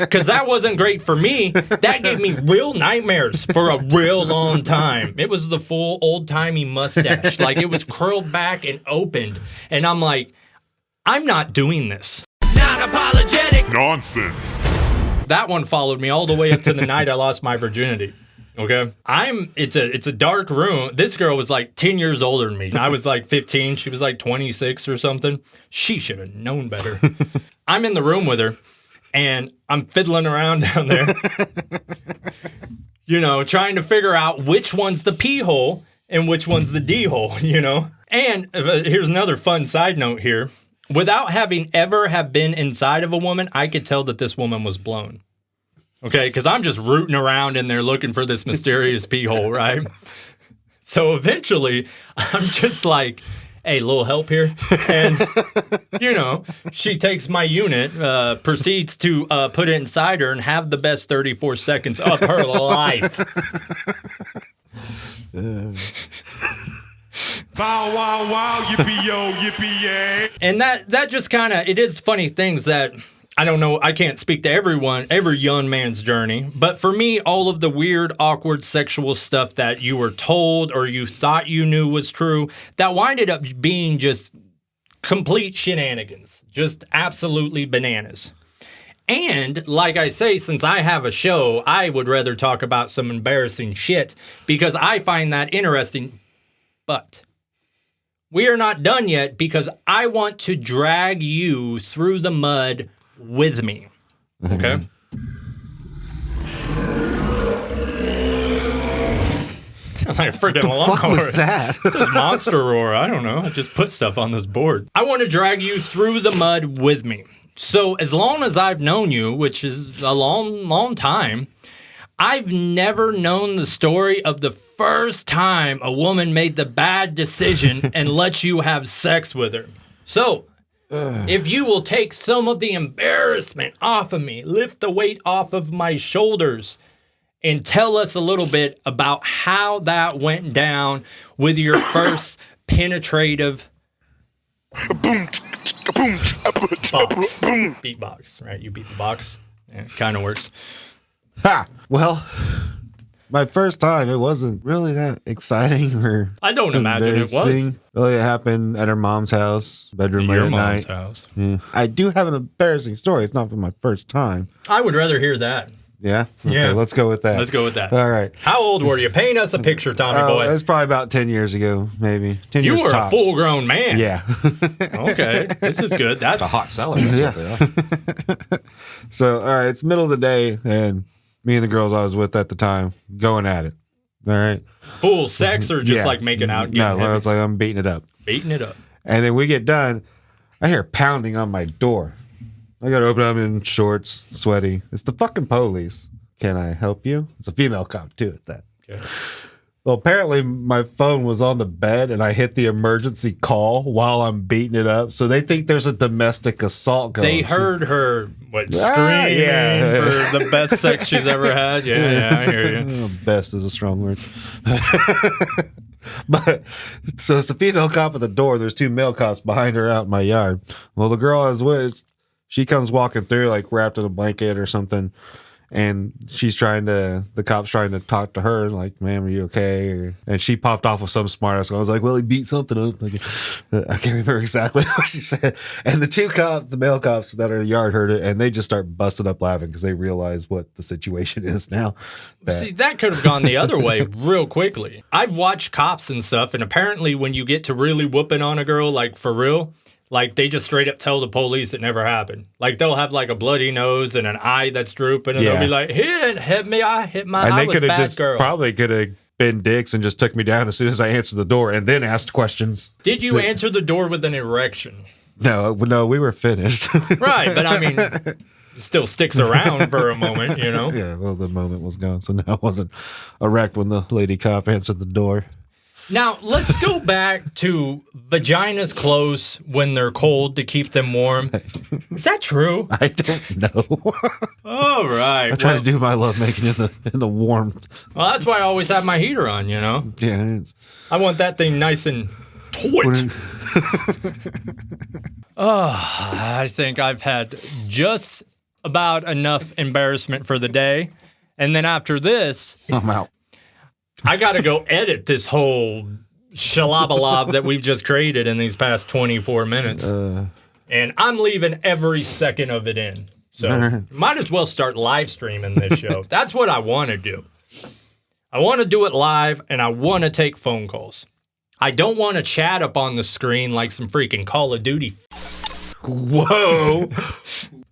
because that wasn't great for me. That gave me real nightmares for a real long time. It was the full old-timey mustache. Like, it was curled back and opened. And I'm like, I'm not doing this. Not apologetic. Nonsense. That one followed me all the way up to the night I lost my virginity. Okay. It's a dark room. This girl was like 10 years older than me. I was like 15. She was like 26 or something. She should have known better. I'm in the room with her and I'm fiddling around down there, trying to figure out which one's the pee hole and which one's the D hole, And here's another fun side note here. Without having ever have been inside of a woman, I could tell that this woman was blown. Okay, because I'm just rooting around in there looking for this mysterious pee hole, right? So eventually, I'm just like, hey, little help here. And, she takes my unit, proceeds to put it inside her and have the best 34 seconds of her life. Bow, wow, wow, yippee-yo, yippee-yay. And that just kind of, it is funny things that, I don't know, I can't speak to every young man's journey, but for me, all of the weird, awkward sexual stuff that you were told or you thought you knew was true, that winded up being just complete shenanigans, just absolutely bananas. And like I say, since I have a show, I would rather talk about some embarrassing shit because I find that interesting. But we are not done yet because I want to drag you through the mud with me. Okay? Sound like a freaking lawnmower. What the fuck was that? This is monster roar. I don't know. I just put stuff on this board. I want to drag you through the mud with me. So as long as I've known you, which is a long, long time, I've never known the story of the first time a woman made the bad decision and let you have sex with her. So, if you will take some of the embarrassment off of me, lift the weight off of my shoulders, and tell us a little bit about how that went down with your first penetrative box. Beatbox, right? You beat the box. Yeah, it kind of works. Ha! Well, my first time, it wasn't really that exciting or I don't imagine it was. Well, it happened at her mom's house, bedroom late at night. Your mom's house. Yeah. I do have an embarrassing story. It's not from my first time. I would rather hear that. Yeah? Okay, Yeah. let's go with that. Let's go with that. All right. How old were you? Paint us a picture, Tommy boy. It was probably about 10 years ago, maybe. 10 years You were tops. a full-grown man. Yeah. Okay, this is good. That's a hot seller. That's what they are. So, all right, it's middle of the day, and me and the girls I was with at the time going at it. All right. full sex or just like making out. No, well, it's like I'm beating it up. Beating it up. And then we get done. I hear pounding on my door. I got to open up in shorts, sweaty. It's the fucking police. Can I help you? It's a female cop, too, at that. Okay. Well, apparently my phone was on the bed and I hit the emergency call while I'm beating it up. So they think there's a domestic assault going on. They heard her, scream for the best sex she's ever had. Yeah, I hear you. Best is a strong word. But so it's a female cop at the door. There's two male cops behind her out in my yard. Well, the girl I was with, she comes walking through like wrapped in a blanket or something. And the cop's trying to talk to her, like, ma'am, are you okay? And she popped off with some smart ass. I was like, well, he beat something up. Like, I can't remember exactly what she said. And the two cops, the male cops that are in the yard heard it, and they just start busting up laughing because they realize what the situation is now. See, that could have gone the other way real quickly. I've watched cops and stuff, and apparently when you get to really whooping on a girl, like for real, like, they just straight up tell the police it never happened. Like, they'll have, like, a bloody nose and an eye that's drooping, and they'll be like, he didn't hit me, I hit my eye with bad girl. Probably could have been dicks and just took me down as soon as I answered the door and then asked questions. Did you answer the door with an erection? No, we were finished. Right, but I mean, it still sticks around for a moment, you know? Yeah, well, the moment was gone, so now I wasn't erect when the lady cop answered the door. Now, let's go back to vaginas close when they're cold to keep them warm. Is that true? I don't know. All right. I try to do my lovemaking in the warmth. Well, that's why I always have my heater on, you know? Yeah, it is. I want that thing nice and taut. I think I've had just about enough embarrassment for the day. And then after this, I'm out. I got to go edit this whole shalabalob that we've just created in these past 24 minutes. And I'm leaving every second of it in. So might as well start live streaming this show. That's what I want to do. I want to do it live, and I want to take phone calls. I don't want to chat up on the screen like some freaking Call of Duty. Whoa.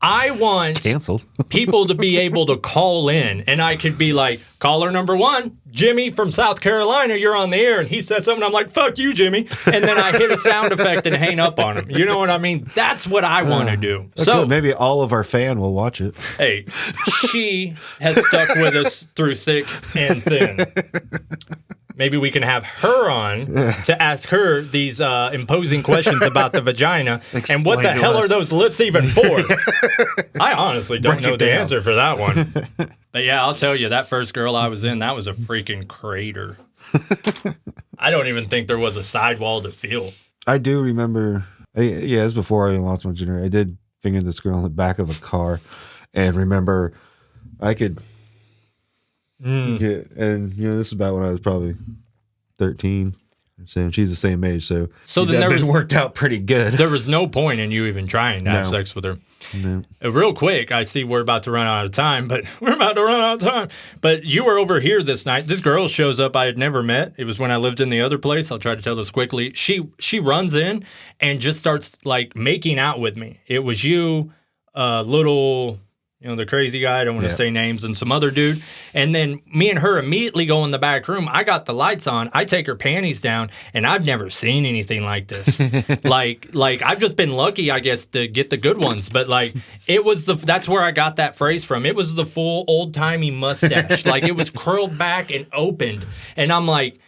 I want Canceled. people to be able to call in, and I could be like, caller number 1, Jimmy from South Carolina, you're on the air. And he says something, I'm like, fuck you, Jimmy. And then I hit a sound effect and hang up on him. You know what I mean? That's what I want to do. So maybe all of our fan will watch it. Hey, she has stuck with us through thick and thin. Maybe we can have her on to ask her these imposing questions about the vagina. And what the hell are those lips even for? I honestly don't know the answer for that one. But yeah, I'll tell you, that first girl I was in, that was a freaking crater. I don't even think there was a sidewall to feel. I do remember, it was before I lost my virginity. I did finger this girl in the back of a car and remember I could... Yeah, and this is about when I was probably 13. So she's the same age, so then there worked out pretty good. There was no point in you even trying to have sex with her. No. Real quick, I see we're about to run out of time, but But you were over here this night. This girl shows up I had never met. It was when I lived in the other place. I'll try to tell this quickly. She runs in and just starts like making out with me. It was you, little... the crazy guy, I don't want to say names, and some other dude. And then me and her immediately go in the back room. I got the lights on. I take her panties down, and I've never seen anything like this. like I've just been lucky, I guess, to get the good ones. But like, that's where I got that phrase from. It was the full old-timey mustache. Like it was curled back and opened. And I'm like,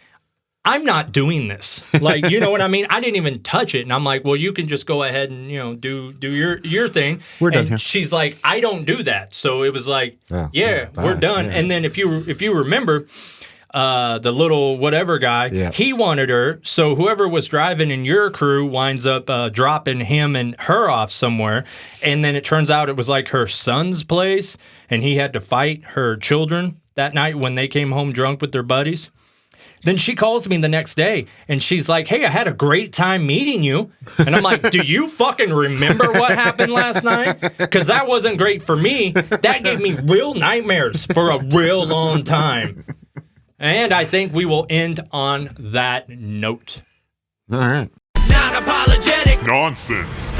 I'm not doing this. Like, you know what I mean? I didn't even touch it. And I'm like, well, you can just go ahead and, do your thing. We're done and here. She's like, I don't do that. So it was like, we're done. Yeah. And then if you remember, the little whatever guy, he wanted her. So whoever was driving in your crew winds up dropping him and her off somewhere. And then it turns out it was like her son's place. And he had to fight her children that night when they came home drunk with their buddies. Then she calls me the next day, and she's like, hey, I had a great time meeting you. And I'm like, do you fucking remember what happened last night? Because that wasn't great for me. That gave me real nightmares for a real long time. And I think we will end on that note. All right. Nonsense.